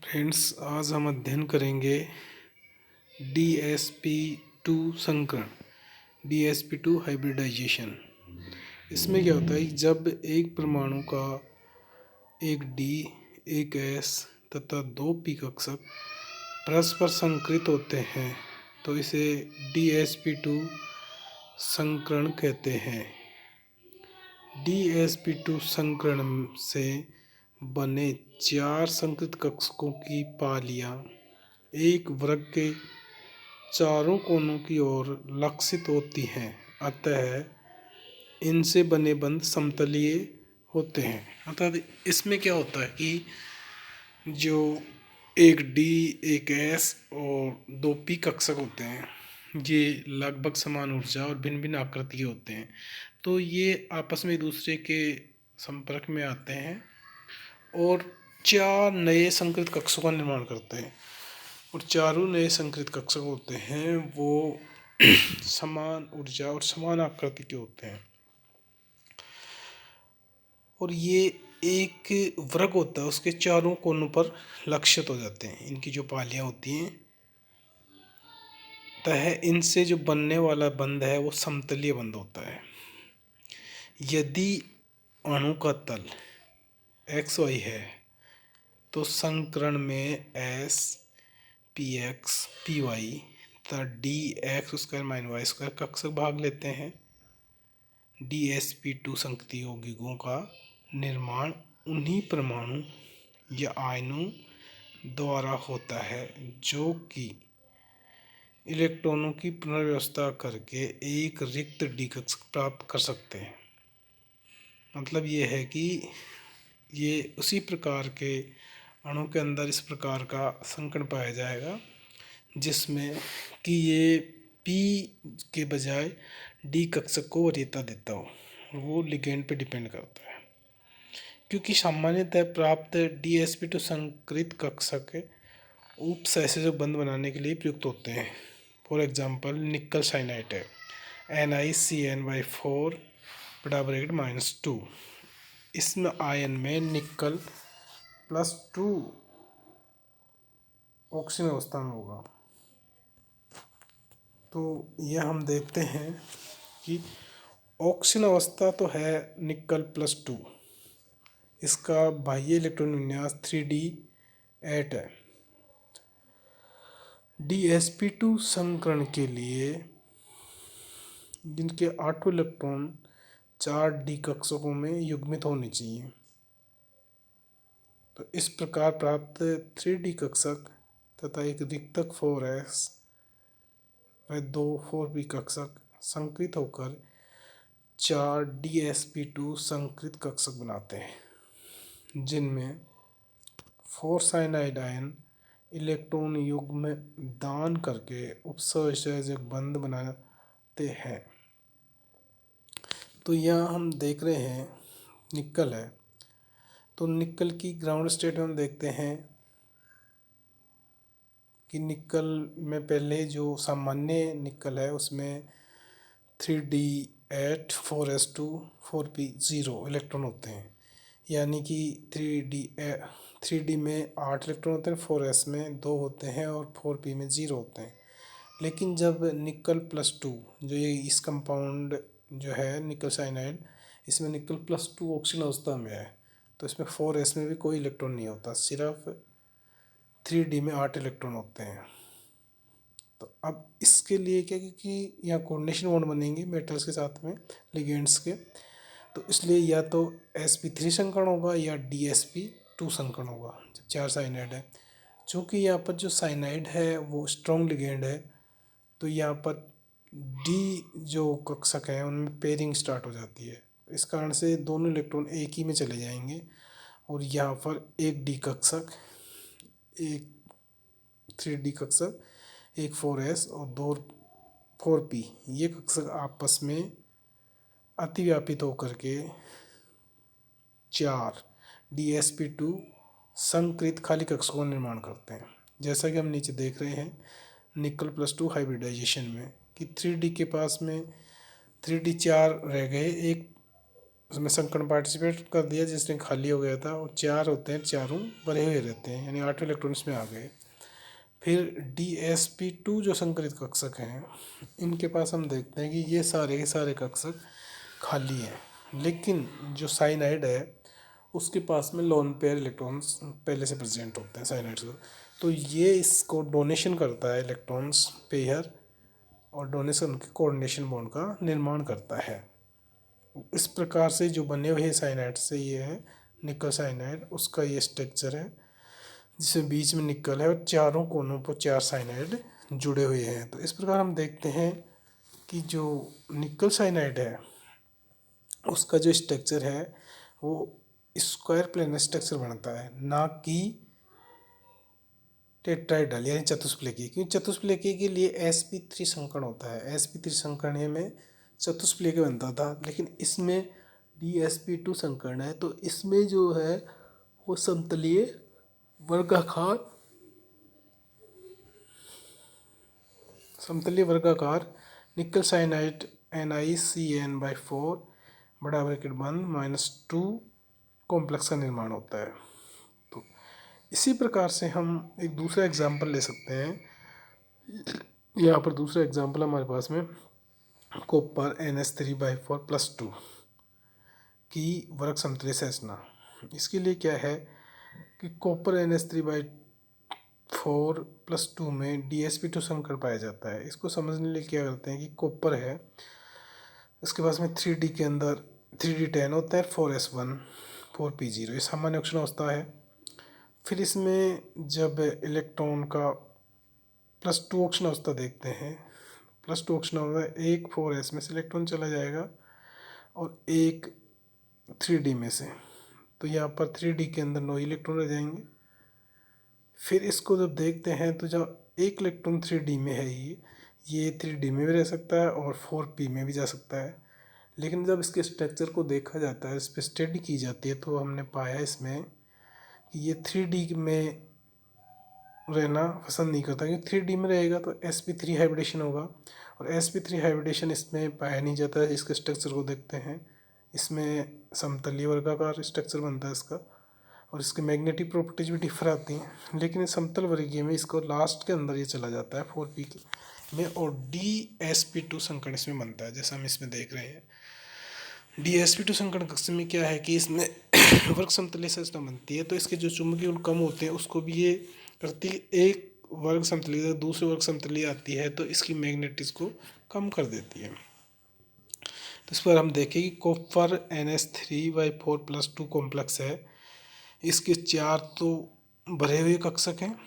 Friends, आज हम अध्ययन करेंगे DsP2 संकरण, DsP2 हाइब्रिडाइजेशन। इसमें क्या होता है, जब एक परमाणु का एक D, एक S तथा दो P कक्षक परस्पर संकरित होते हैं तो इसे DsP2 संकरण कहते हैं। DsP2 संकरण से बने चार संकृत कक्षकों की पालियाँ एक वृत्त के चारों कोनों की ओर लक्षित होती हैं, अतः इनसे बने बंध समतलीय होते हैं। अर्थात इसमें क्या होता है कि जो एक डी, एक एस और दो पी कक्षक होते हैं, ये लगभग समान ऊर्जा और भिन्न भिन्न आकृति के होते हैं। तो ये आपस में एक दूसरे के संपर्क में आते हैं और चार नए संकृत कक्षों का निर्माण करते हैं। और चारों नए संकृत कक्षक होते हैं वो समान ऊर्जा और समान आकृति के होते हैं। और ये एक वृत्त होता है, उसके चारों कोनों पर लक्षित हो जाते हैं। इनकी जो पालियाँ होती हैं तह इनसे जो बनने वाला बंध है वो समतलीय बंध होता है। यदि अणु का तल XY है तो संकरण में S PX PY तथा DX² - Y² कक्षक भाग लेते हैं। DsP2 संकृति यौगिकों का निर्माण उन्हीं परमाणु या आयनों द्वारा होता है जो कि इलेक्ट्रॉनों की पुनर्व्यवस्था करके एक रिक्त D कक्षक प्राप्त कर सकते हैं। मतलब ये है कि ये उसी प्रकार के अणु के अंदर इस प्रकार का संकरण पाया जाएगा जिसमें कि ये P के बजाय D कक्षक को वरीयता देता हो। वो लिगेंड पे डिपेंड करता है, क्योंकि सामान्यतः प्राप्त DsP2 संकरित कक्षक उपसहसंयोजक बंध बनाने के लिए प्रयुक्त होते हैं। फॉर एग्जाम्पल निकल साइनाइड है NiCN4 -2। इसमें आयन में निकल +2 ऑक्सीजन अवस्था में होगा। तो यह हम देखते हैं कि ऑक्सीजन अवस्था तो है निकल +2, इसका बाह्य इलेक्ट्रॉन विन्यास 3D8 है। DsP2 संकरण के लिए जिनके 8 इलेक्ट्रॉन 4 D कक्षकों में युग्मित होने चाहिए। तो इस प्रकार प्राप्त 3D कक्षक तथा एक रिक्तक 4s व 2 4p कक्षक संकृत होकर 4 DsP2 संकृत कक्षक बनाते हैं, जिनमें 4 साइनाइड आयन इलेक्ट्रॉन युग्म दान करके उपसहसंयोजक बंध बनाते हैं। तो यहाँ हम देख रहे हैं निकल है, तो निकल की ग्राउंड स्टेट में हम देखते हैं कि निकल में पहले जो सामान्य निकल है उसमें 3D8 4s2 4p0 इलेक्ट्रॉन होते हैं, यानी कि 3D में 8 इलेक्ट्रॉन होते हैं, 4s में 2 होते हैं और 4p में 0 होते हैं। लेकिन जब निकल +2 जो ये इस कंपाउंड जो है निकल साइनाइड, इसमें निकल +2 ऑक्सीजन अवस्था में है, तो इसमें 4s में भी कोई इलेक्ट्रॉन नहीं होता, सिर्फ 3D में 8 इलेक्ट्रॉन होते हैं। तो अब इसके लिए क्या, क्योंकि यहाँ कोऑर्डिनेशन बॉन्ड बनेंगे मेटल्स के साथ में लिगेंड्स के, तो इसलिए या तो sp3 संकरण होगा या DsP2 संकरण होगा जब 4 साइनाइड है। चूँकि यहाँ पर जो साइनाइड है वो स्ट्रॉन्ग लिगेंड है, तो यहाँ पर D जो कक्षक है उनमें पेयरिंग स्टार्ट हो जाती है। इस कारण से दोनों इलेक्ट्रॉन एक ही में चले जाएंगे और यहाँ पर एक D कक्षक, एक 3D कक्षक, एक 4s और 2 4p, ये कक्षक आपस में अतिव्यापित होकर के 4 DsP2 संकृत खाली कक्षकों का निर्माण करते हैं। जैसा कि हम नीचे देख रहे हैं निकल +2 हाइब्रिडाइजेशन में कि 3D के पास में 3D 4 रह गए, एक उसमें संकर्ण पार्टिसिपेट कर दिया जिसने खाली हो गया था, और 4 होते हैं, चारों भरे हुए रहते हैं, यानी 8 इलेक्ट्रॉन इसमें आ गए। फिर DsP2 जो संकरित कक्षक हैं, इनके पास हम देखते हैं कि ये सारे के सारे कक्षक खाली हैं, लेकिन जो साइनाइड है उसके पास में लोन पेयर इलेक्ट्रॉन्स पहले से प्रेजेंट होते हैं साइनाइड्स को, तो ये इसको डोनेशन करता है इलेक्ट्रॉन्स पेयर, और डोनेशन के कोऑर्डिनेशन बॉन्ड का निर्माण करता है। इस प्रकार से जो बने हुए साइनाइड से ये है निकल साइनाइड, उसका ये स्ट्रक्चर है जिसमें बीच में निकल है और चारों कोनों पर 4 साइनाइड जुड़े हुए हैं। तो इस प्रकार हम देखते हैं कि जो निकल साइनाइड है उसका जो स्ट्रक्चर है वो स्क्वायर प्लेनर स्ट्रक्चर बनता है, ना कि टेट्राइडल यानी चतुष्फलकीय, क्योंकि चतुष्फलकीय के लिए sp3 संकरण होता है। sp3 संकरण में चतुष्फलकीय बनता था, लेकिन इसमें dsp2 संकरण है, तो इसमें जो है वो समतलीय वर्गाकार निकल साइनाइड NiCN/4 बड़ा ब्रैकेट बंद -2 कॉम्प्लेक्स का निर्माण होता है। तो इसी प्रकार से हम एक दूसरा एग्जाम्पल ले सकते हैं। यहाँ पर दूसरा एग्जाम्पल हमारे पास में कॉपर NS3/4+2 की वर्ग समतलीय संरचना। इसके लिए क्या है कि कॉपर NS3/4+2 में DsP2 संकरण पाया जाता है। इसको समझने के लिए क्या करते हैं कि कॉपर है, इसके पास में 3D के अंदर 3D10 होता है, 4s1 4p0 ये सामान्य ऑक्सीजन अवस्था है। फिर इसमें जब इलेक्ट्रॉन का +2 ऑक्सीजन अवस्था देखते हैं, +2 ऑक्सीजन अवस्था एक 4s में से इलेक्ट्रॉन चला जाएगा और एक 3D में से, तो यहाँ पर 3D के अंदर 9 इलेक्ट्रॉन रह जाएंगे। फिर इसको जब देखते हैं तो जब एक इलेक्ट्रॉन 3D में है, ये 3D में भी रह सकता है और 4p में भी जा सकता है, लेकिन जब इसके स्ट्रक्चर को देखा जाता है, इस पर स्टडी की जाती है, तो हमने पाया इसमें कि ये 3D में रहना पसंद नहीं करता, क्योंकि 3D में रहेगा तो sp3 हाइब्रिडेशन होगा, और sp3 हाइब्रिडेशन इसमें पाया नहीं जाता है। इसके स्ट्रक्चर को देखते हैं, इसमें समतलीय वर्गाकार स्ट्रक्चर बनता है इसका, और इसके मैग्नेटिक प्रॉपर्टीज भी डिफर आती हैं, लेकिन इस समतल वर्गीय में इसको लास्ट के अंदर ये चला जाता है 4p में, और DsP2 संकरण इसमें बनता है, जैसा हम इसमें देख रहे हैं। DsP2 संकरण कक्ष में क्या है कि इसमें वर्ग समतलीय संरचना बनती है, तो इसके जो चुंबकीय गुण कम होते हैं उसको भी ये करती, एक वर्ग समतलीय दूसरे वर्ग समतलीय आती है तो इसकी मैग्नेटिक को कम कर देती है। तो इस पर हम देखें कि कॉपर NS3/4+2 कॉम्प्लेक्स है, इसके 4 तो भरे हुए कक्षक हैं,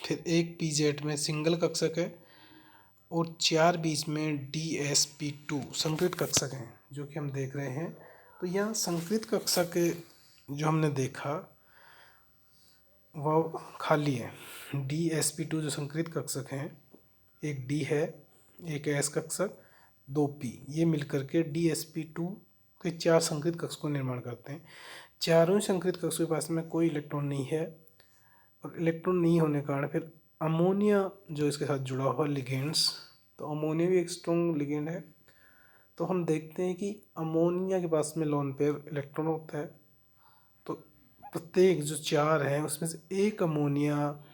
फिर एक pZ में सिंगल कक्षक है, और 4 बीच में DsP2 संकरित कक्षक हैं जो कि हम देख रहे हैं। तो यहाँ संकरित कक्षक जो हमने देखा वह खाली है। DsP2 जो संकरित कक्षक हैं, एक D है, एक S कक्षक, 2p, ये मिलकर के DsP2 के 4 संकरित कक्षक को निर्माण करते हैं। चारों संकरित कक्षों के पास में कोई इलेक्ट्रॉन नहीं है, और इलेक्ट्रॉन नहीं होने के कारण फिर अमोनिया जो इसके साथ जुड़ा हुआ लिगेंड्स, तो अमोनिया भी एक स्ट्रॉन्ग लिगेंड है, तो हम देखते हैं कि अमोनिया के पास में लोन पेयर इलेक्ट्रॉन होता है। तो प्रत्येक जो 4 हैं उसमें से एक अमोनिया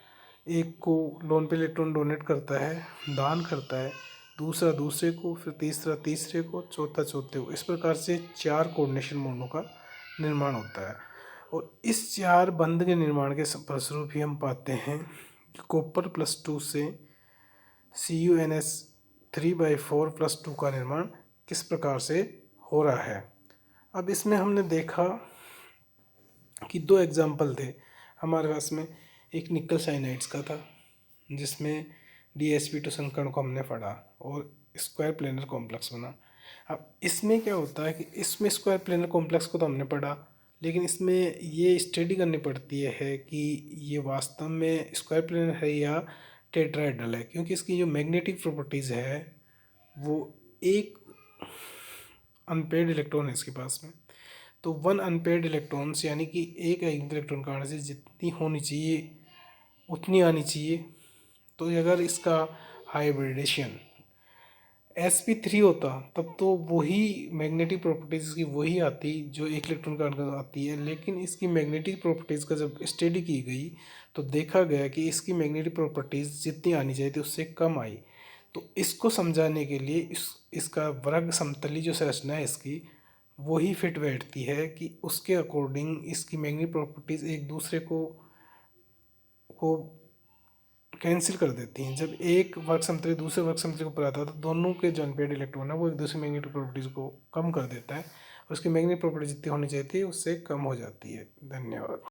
एक को लोन पेयर इलेक्ट्रॉन डोनेट करता है, दान करता है, दूसरा दूसरे को, फिर तीसरा तीसरे को, चौथा चौथे को। इस प्रकार से 4 कोऑर्डिनेशन बॉन्डों का निर्माण होता है, और इस 4 बंध के निर्माण के फलस्वरूप ही हम पाते हैं कि कॉपर +2 से CuNS3/4+2 का निर्माण किस प्रकार से हो रहा है। अब इसमें हमने देखा कि 2 एग्जाम्पल थे हमारे पास में, एक निकल साइनाइड्स का था जिसमें DsP2 संकरण को हमने पढ़ा और स्क्वायर प्लेनर कॉम्प्लेक्स बना। अब इसमें क्या होता है कि इसमें स्क्वायर प्लेनर कॉम्प्लेक्स को तो हमने पढ़ा, लेकिन इसमें ये स्टडी करनी पड़ती है कि ये वास्तव में स्क्वायर प्लेनर है या टेट्राहेड्रल है, क्योंकि इसकी जो मैग्नेटिक प्रॉपर्टीज़ है वो एक अनपेयर्ड इलेक्ट्रॉन है इसके पास में, तो 1 अनपेयर्ड इलेक्ट्रॉन्स यानी कि एक इलेक्ट्रॉन का से जितनी होनी चाहिए उतनी आनी चाहिए। तो अगर इसका हाइब्रिडेशन sp3 होता तब तो वही मैग्नेटिक प्रॉपर्टीज की वही आती जो एक इलेक्ट्रॉन का अंदर आती है, लेकिन इसकी मैग्नेटिक प्रॉपर्टीज का जब स्टडी की गई तो देखा गया कि इसकी मैग्नेटिक प्रॉपर्टीज जितनी आनी चाहिए थी उससे कम आई। तो इसको समझाने के लिए इसका वर्ग समतली जो संरचना है इसकी वही फिट बैठती है कि उसके अकॉर्डिंग इसकी मैग्नेटिक प्रॉपर्टीज एक दूसरे को कैंसिल कर देती हैं। जब एक वर्ग समतली दूसरे वर्ग समतली को ऊपर आता है तो दोनों के जो अनपेयर्ड इलेक्ट्रॉन है वो एक दूसरे मैग्नेटिक प्रॉपर्टीज को कम कर देता है, उसकी मैग्नेटिक प्रॉपर्टी जितनी होनी चाहिए थी उससे कम हो जाती है। धन्यवाद।